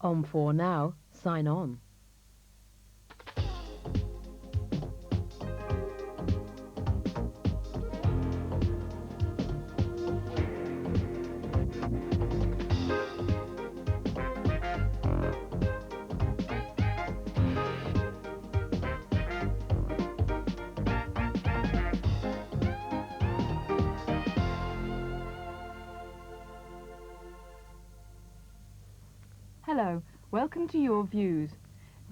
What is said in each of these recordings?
On for now, sign on. Hello, welcome to Your Views.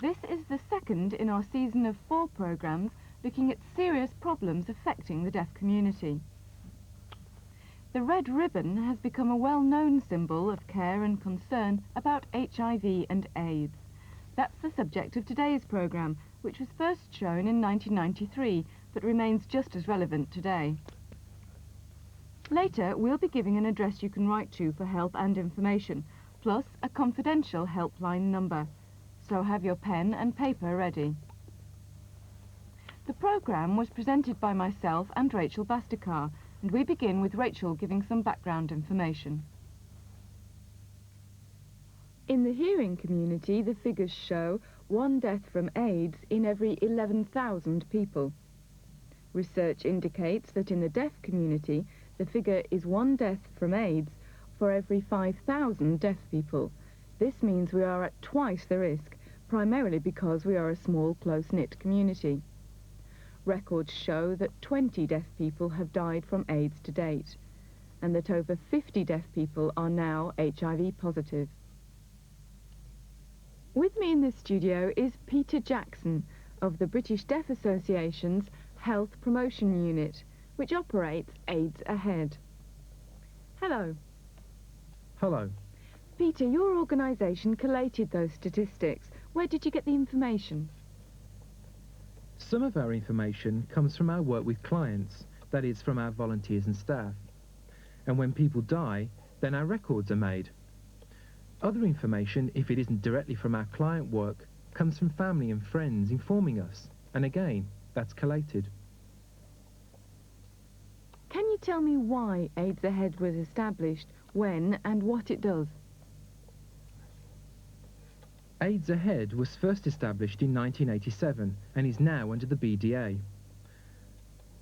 This is the second in our season of 4 programmes looking at serious problems affecting the deaf community. The red ribbon has become a well-known symbol of care and concern about HIV and AIDS. That's the subject of today's programme, which was first shown in 1993, but remains just as relevant today. Later, we'll be giving an address you can write to for help and information, plus a confidential helpline number. So have your pen and paper ready. The programme was presented by myself and Rachel Bastikar, and we begin with Rachel giving some background information. In the hearing community, the figures show 1 death from AIDS in every 11,000 people. Research indicates that in the deaf community, the figure is 1 death from AIDS for every 5,000 deaf people. This means we are at twice the risk, primarily because we are a small, close-knit community. Records show that 20 deaf people have died from AIDS to date, and that over 50 deaf people are now HIV positive. With me in the studio is Peter Jackson of the British Deaf Association's Health Promotion Unit, which operates AIDS Ahead. Hello. Hello. Peter, your organisation collated those statistics. Where did you get the information? Some of our information comes from our work with clients, that is, from our volunteers and staff. And when people die, then our records are made. Other information, if it isn't directly from our client work, comes from family and friends informing us, and again, that's collated. Can you tell me why AIDS Ahead was established, when and what it does? AIDS Ahead was first established in 1987 and is now under the BDA.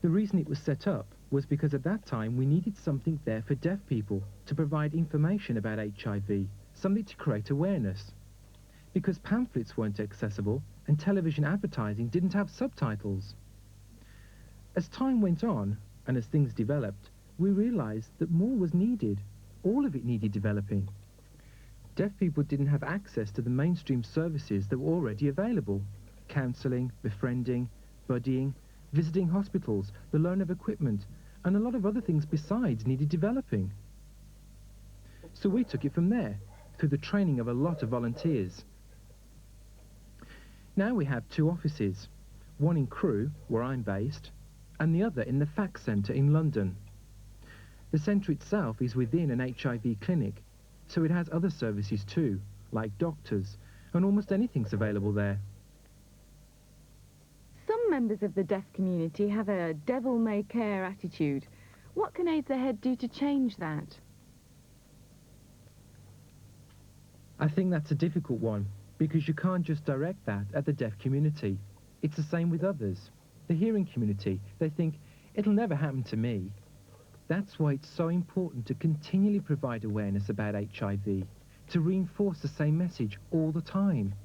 The reason it was set up was because at that time we needed something there for deaf people to provide information about HIV, something to create awareness. Because pamphlets weren't accessible and television advertising didn't have subtitles. As time went on and as things developed, we realized that more was needed. All of it needed developing. Deaf people didn't have access to the mainstream services that were already available. Counselling, befriending, buddying, visiting hospitals, the loan of equipment, and a lot of other things besides needed developing. So we took it from there, through the training of a lot of volunteers. Now we have 2 offices, one in Crewe, where I'm based, and the other in the FACS Centre in London. The centre itself is within an HIV clinic, so it has other services too, like doctors, and almost anything's available there. Some members of the deaf community have a devil-may-care attitude. What can AIDS Ahead do to change that? I think that's a difficult one, because you can't just direct that at the deaf community. It's the same with others. The hearing community, they think, it'll never happen to me. That's why it's so important to continually provide awareness about HIV, to reinforce the same message all the time,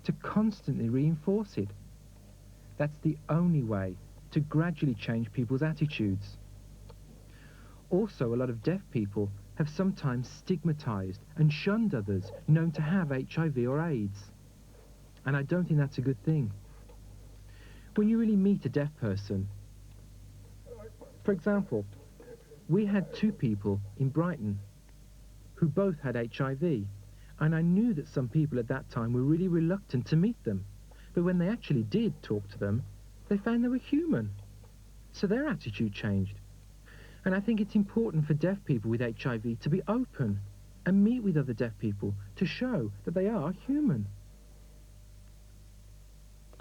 to constantly reinforce it. That's the only way to gradually change people's attitudes. Also, a lot of deaf people have sometimes stigmatized and shunned others known to have HIV or AIDS. And I don't think that's a good thing. When you really meet a deaf person, for example, we had 2 people in Brighton who both had HIV, and I knew that some people at that time were really reluctant to meet them, but when they actually did talk to them, they found they were human. So their attitude changed. And I think it's important for deaf people with HIV to be open and meet with other deaf people to show that they are human.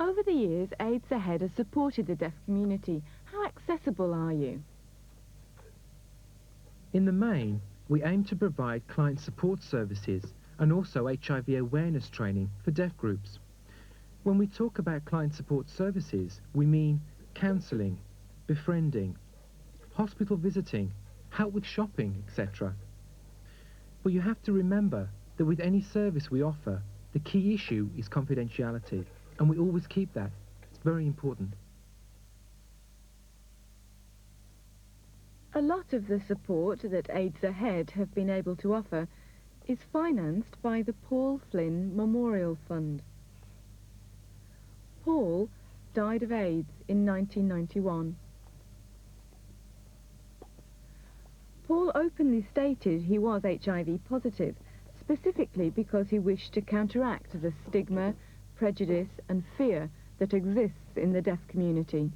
Over the years, AIDS Ahead has supported the deaf community. How accessible are you? In the main, we aim to provide client support services and also HIV awareness training for deaf groups. When we talk about client support services, we mean counselling, befriending, hospital visiting, help with shopping, etc. But you have to remember that with any service we offer, the key issue is confidentiality, and we always keep that. It's very important. A lot of the support that AIDS Ahead have been able to offer is financed by the Paul Flynn Memorial Fund. Paul died of AIDS in 1991. Paul openly stated he was HIV positive, specifically because he wished to counteract the stigma, prejudice and fear that exists in the deaf community.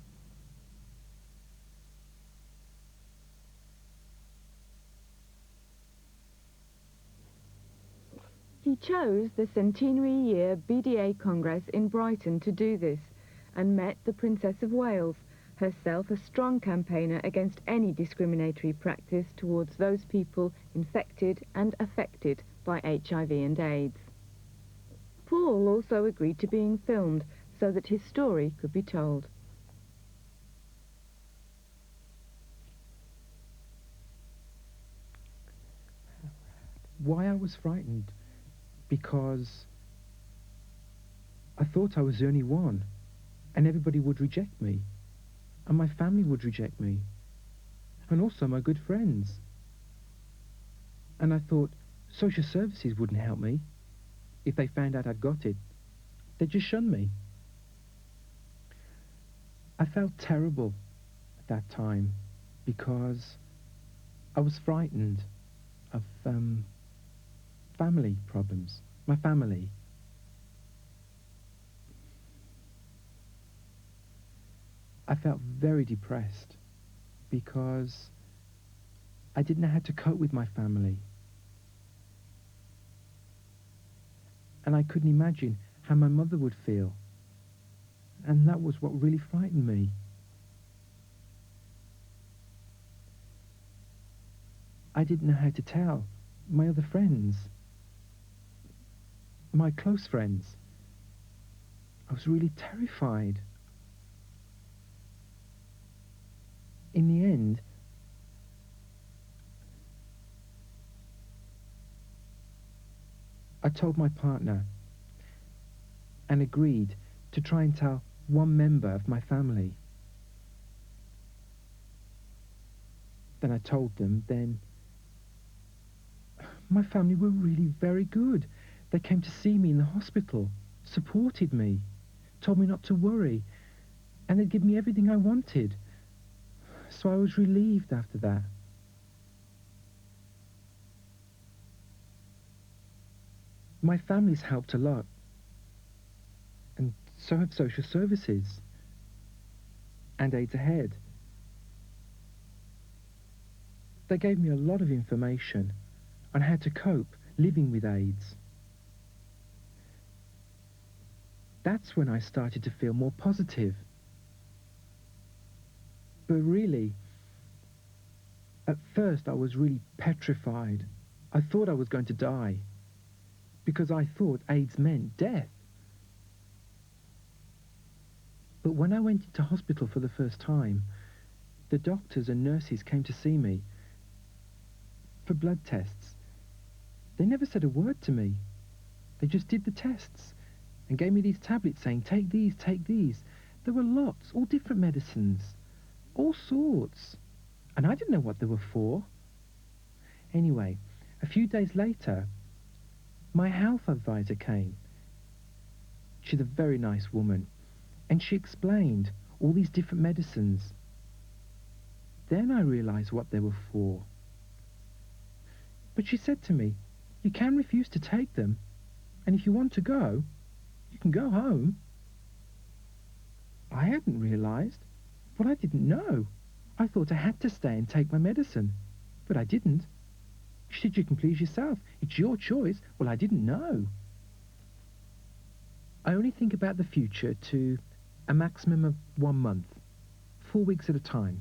He chose the centenary year BDA Congress in Brighton to do this, and met the Princess of Wales, herself a strong campaigner against any discriminatory practice towards those people infected and affected by HIV and AIDS. Paul also agreed to being filmed so that his story could be told. Why I was frightened? Because I thought I was the only one, and everybody would reject me, and my family would reject me, and also my good friends. And I thought social services wouldn't help me. If they found out I'd got it, they'd just shun me. I felt terrible at that time because I was frightened of family problems, my family. I felt very depressed because I didn't know how to cope with my family. And I couldn't imagine how my mother would feel. And that was what really frightened me. I didn't know how to tell my other friends, my close friends. I was really terrified. In the end, I told my partner and agreed to try and tell one member of my family. Then I told them, then my family were really very good. They came to see me in the hospital, supported me, told me not to worry, and they'd give me everything I wanted. So I was relieved after that. My family's helped a lot, and so have social services and AIDS Ahead. They gave me a lot of information on how to cope living with AIDS. That's when I started to feel more positive. But really, at first I was really petrified. I thought I was going to die because I thought AIDS meant death. But when I went into hospital for the first time, the doctors and nurses came to see me for blood tests. They never said a word to me. They just did the tests and gave me these tablets saying, take these, take these. There were lots, all different medicines, all sorts. And I didn't know what they were for. Anyway, a few days later, my health advisor came. She's a very nice woman. And she explained all these different medicines. Then I realized what they were for. But she said to me, you can refuse to take them, and if you want to go, you can go home. I hadn't realized, but I didn't know. I thought I had to stay and take my medicine, but I didn't. She said, you can please yourself. It's your choice. Well, I didn't know. I only think about the future to a maximum of 1 month, 4 weeks at a time,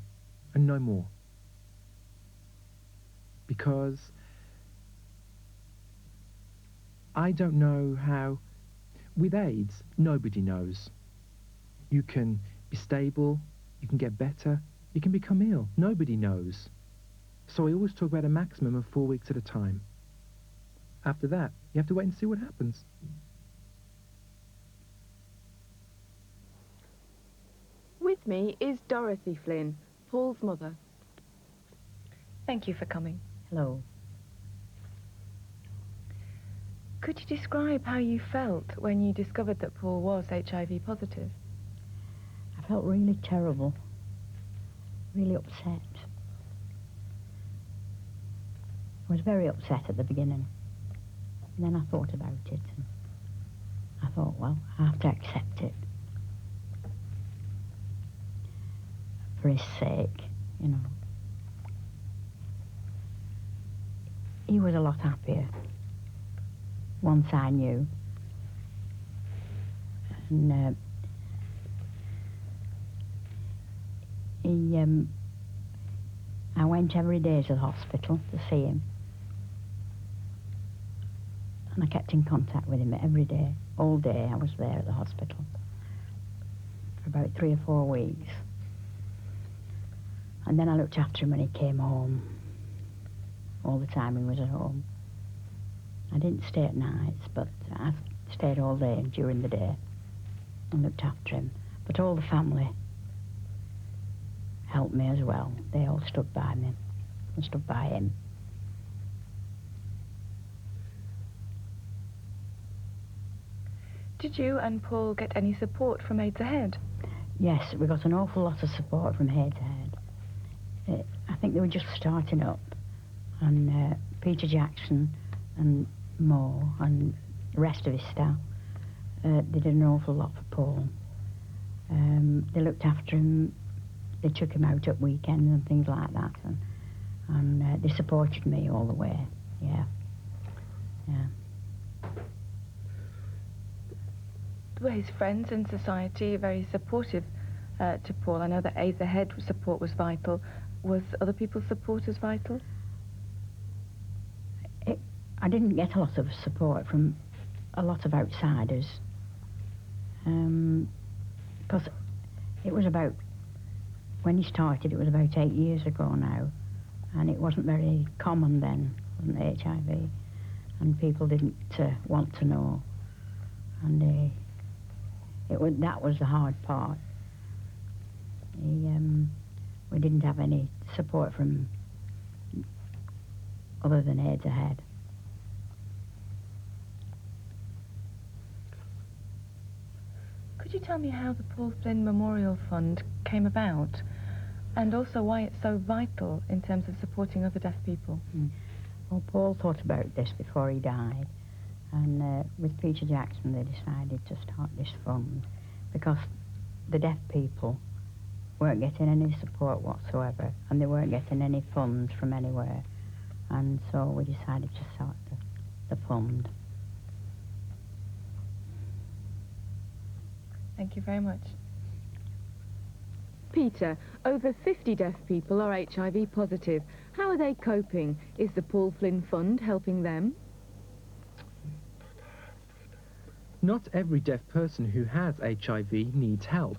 and no more. Because I don't know how... With AIDS, nobody knows. You can be stable, you can get better, you can become ill. Nobody knows. So I always talk about a maximum of 4 weeks at a time. After that, you have to wait and see what happens. With me is Dorothy Flynn, Paul's mother. Thank you for coming. Hello. Could you describe how you felt when you discovered that Paul was HIV positive? I felt really terrible, really upset. I was very upset at the beginning. And then I thought about it, and I thought, well, I have to accept it. For his sake, you know. He was a lot happier once I knew. And I went every day to the hospital to see him. And I kept in contact with him every day. All day I was there at the hospital for about 3 or 4 weeks. And then I looked after him when he came home. All the time he was at home. I didn't stay at nights, but I stayed all day and during the day and looked after him. But all the family helped me as well. They all stood by me and stood by him. Did you and Paul get any support from AIDS Ahead? Yes, we got an awful lot of support from AIDS Ahead. I think they were just starting up. And Peter Jackson and Mo and the rest of his staff, they did an awful lot for Paul. They looked after him. They took him out at weekends and things like that. And they supported me all the way. Yeah. Yeah. Were his friends and society very supportive to Paul? I know that AIDS Ahead support was vital. Was other people's support as vital? I didn't get a lot of support from a lot of outsiders. Because it was about, when he started, it was about 8 years ago now. And it wasn't very common then, wasn't HIV. And people didn't want to know. And that was the hard part. We didn't have any support from other than AIDS Ahead. Could you tell me how the Paul Flynn Memorial Fund came about, and also why it's so vital in terms of supporting other deaf people? Well, Paul thought about this before he died, and with Peter Jackson they decided to start this fund because the deaf people weren't getting any support whatsoever, and they weren't getting any funds from anywhere, and so we decided to start the fund. Thank you very much. Peter, over 50 deaf people are HIV positive. How are they coping? Is the Paul Flynn Fund helping them? Not every deaf person who has HIV needs help.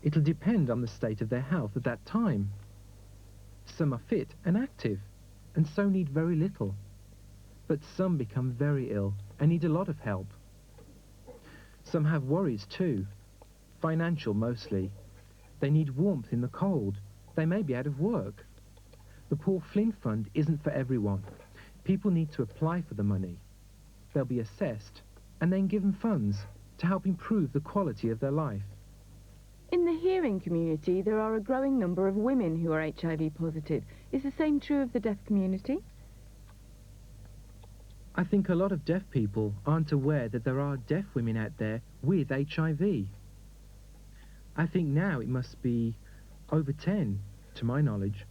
It'll depend on the state of their health at that time. Some are fit and active, and so need very little. But some become very ill and need a lot of help. Some have worries too, financial mostly. They need warmth in the cold. They may be out of work. The Paul Flynn Fund isn't for everyone. People need to apply for the money. They'll be assessed and then given funds to help improve the quality of their life. In the hearing community, there are a growing number of women who are HIV positive. Is the same true of the deaf community? I think a lot of deaf people aren't aware that there are deaf women out there with HIV. I think now it must be over 10, to my knowledge.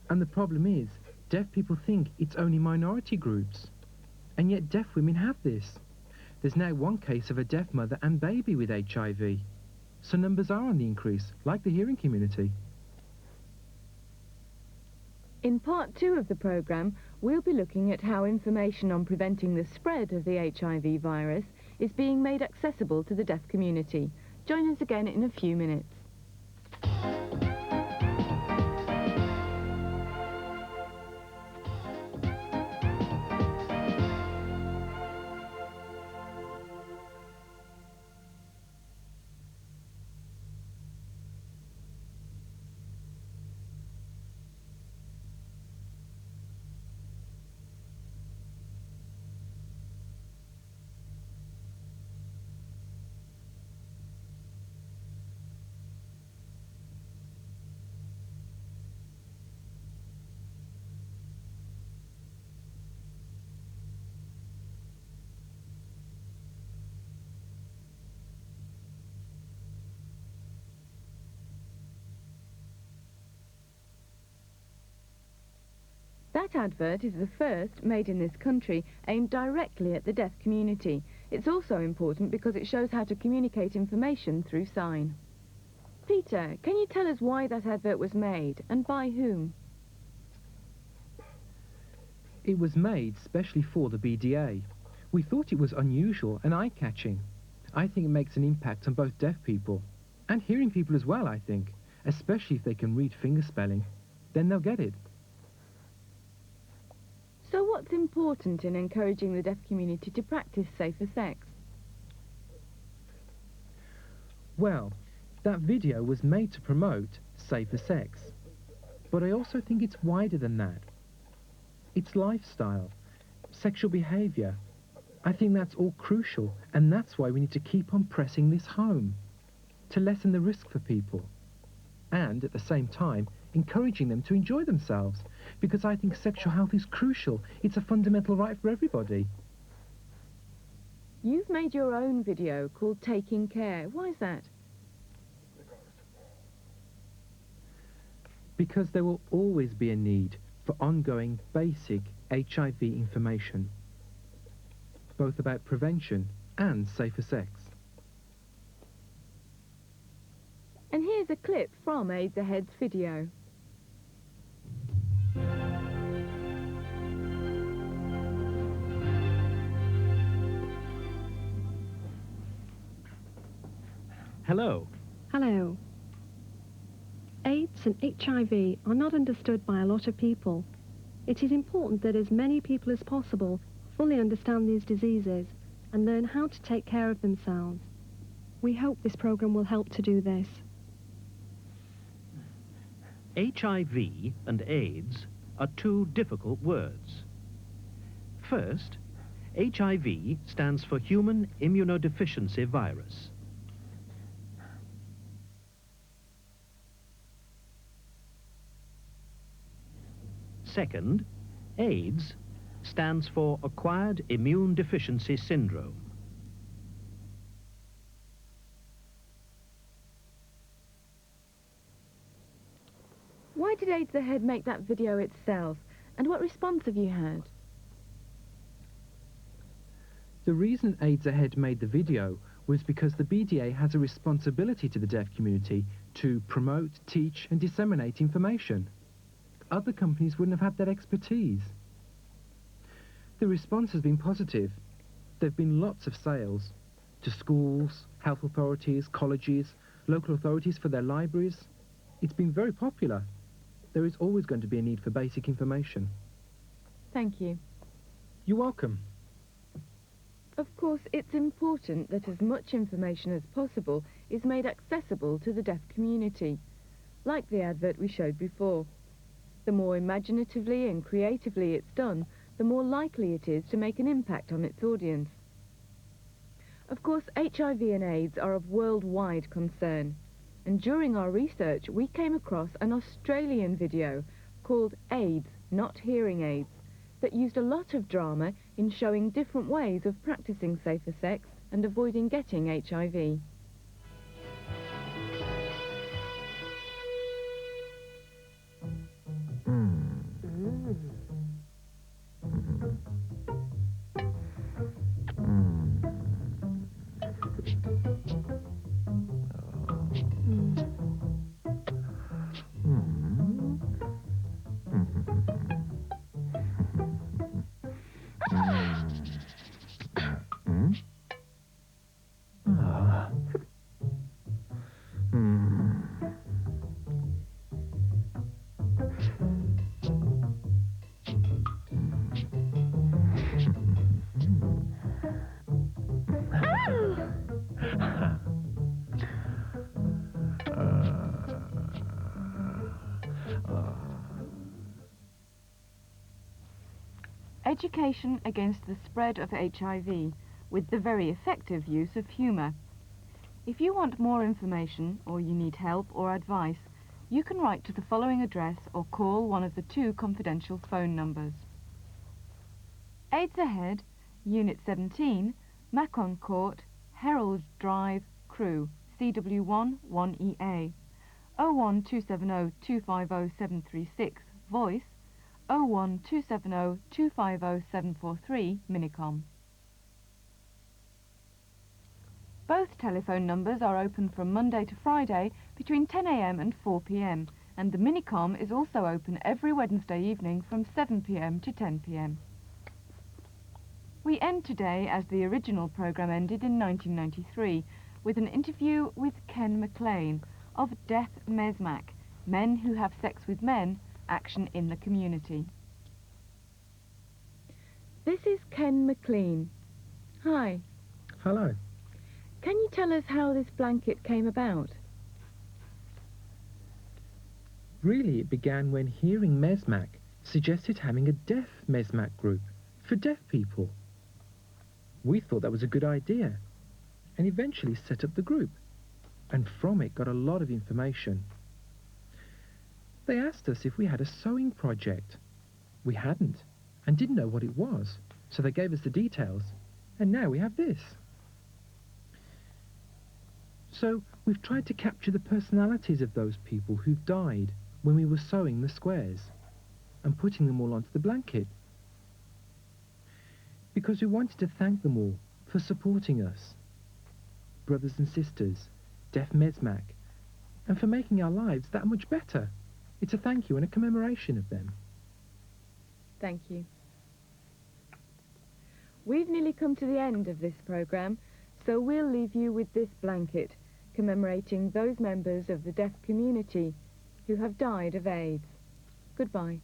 And the problem is, deaf people think it's only minority groups. And yet deaf women have this. There's now one case of a deaf mother and baby with HIV. So numbers are on the increase, like the hearing community. In part 2 of the programme, we'll be looking at how information on preventing the spread of the HIV virus is being made accessible to the deaf community. Join us again in a few minutes. That advert is the first made in this country aimed directly at the deaf community. It's also important because it shows how to communicate information through sign. Peter, can you tell us why that advert was made and by whom? It was made specially for the BDA. We thought it was unusual and eye-catching. I think it makes an impact on both deaf people and hearing people as well, I think, especially if they can read fingerspelling. Then they'll get it. So what's important in encouraging the deaf community to practice safer sex? Well, that video was made to promote safer sex. But I also think it's wider than that. It's lifestyle, sexual behaviour. I think that's all crucial, and that's why we need to keep on pressing this home, to lessen the risk for people. And at the same time, encouraging them to enjoy themselves, because I think sexual health is crucial. It's a fundamental right for everybody. You've made your own video called Taking Care. Why is that? Because there will always be a need for ongoing basic HIV information, both about prevention and safer sex. And here's a clip from AIDS Ahead's video. Hello. Hello. AIDS and HIV are not understood by a lot of people. It is important that as many people as possible fully understand these diseases and learn how to take care of themselves. We hope this program will help to do this. HIV and AIDS are two difficult words. First, HIV stands for Human Immunodeficiency Virus. Second, AIDS stands for Acquired Immune Deficiency Syndrome. Why did AIDS Ahead make that video itself? And what response have you had? The reason AIDS Ahead made the video was because the BDA has a responsibility to the deaf community to promote, teach and disseminate information. Other companies wouldn't have had that expertise. The response has been positive. There have been lots of sales to schools, health authorities, colleges, local authorities for their libraries. It's been very popular. There is always going to be a need for basic information. Thank you. You're welcome. Of course, it's important that as much information as possible is made accessible to the deaf community, like the advert we showed before. The more imaginatively and creatively it's done, the more likely it is to make an impact on its audience. Of course, HIV and AIDS are of worldwide concern, and during our research we came across an Australian video called AIDS, Not Hearing AIDS, that used a lot of drama in showing different ways of practicing safer sex and avoiding getting HIV. education against the spread of HIV with the very effective use of humour. If you want more information or you need help or advice, you can write to the following address or call one of the 2 confidential phone numbers. AIDS Ahead, Unit 17, Macon Court, Herald Drive, Crewe, CW1 1EA. 01270 250 736, voice 01270 250 743, Minicom. Both telephone numbers are open from Monday to Friday between 10 a.m. and 4 p.m, and the Minicom is also open every Wednesday evening from 7 p.m. to 10 p.m. We end today as the original programme ended in 1993 with an interview with Ken McLean of Deaf Mesmac, Men Who Have Sex with Men, Action in the Community. This is Ken McLean. Hi. Hello. Can you tell us how this blanket came about? Really, it began when Hearing Mesmac suggested having a deaf Mesmac group for deaf people. We thought that was a good idea and eventually set up the group, and from it got a lot of information. They asked us if we had a sewing project. We hadn't and didn't know what it was, so they gave us the details, and now we have this. So we've tried to capture the personalities of those people who've died when we were sewing the squares and putting them all onto the blanket, because we wanted to thank them all for supporting us, brothers and sisters, Deaf Mesmac, and for making our lives that much better. It's a thank you and a commemoration of them. Thank you. We've nearly come to the end of this programme, so we'll leave you with this blanket, commemorating those members of the deaf community who have died of AIDS. Goodbye.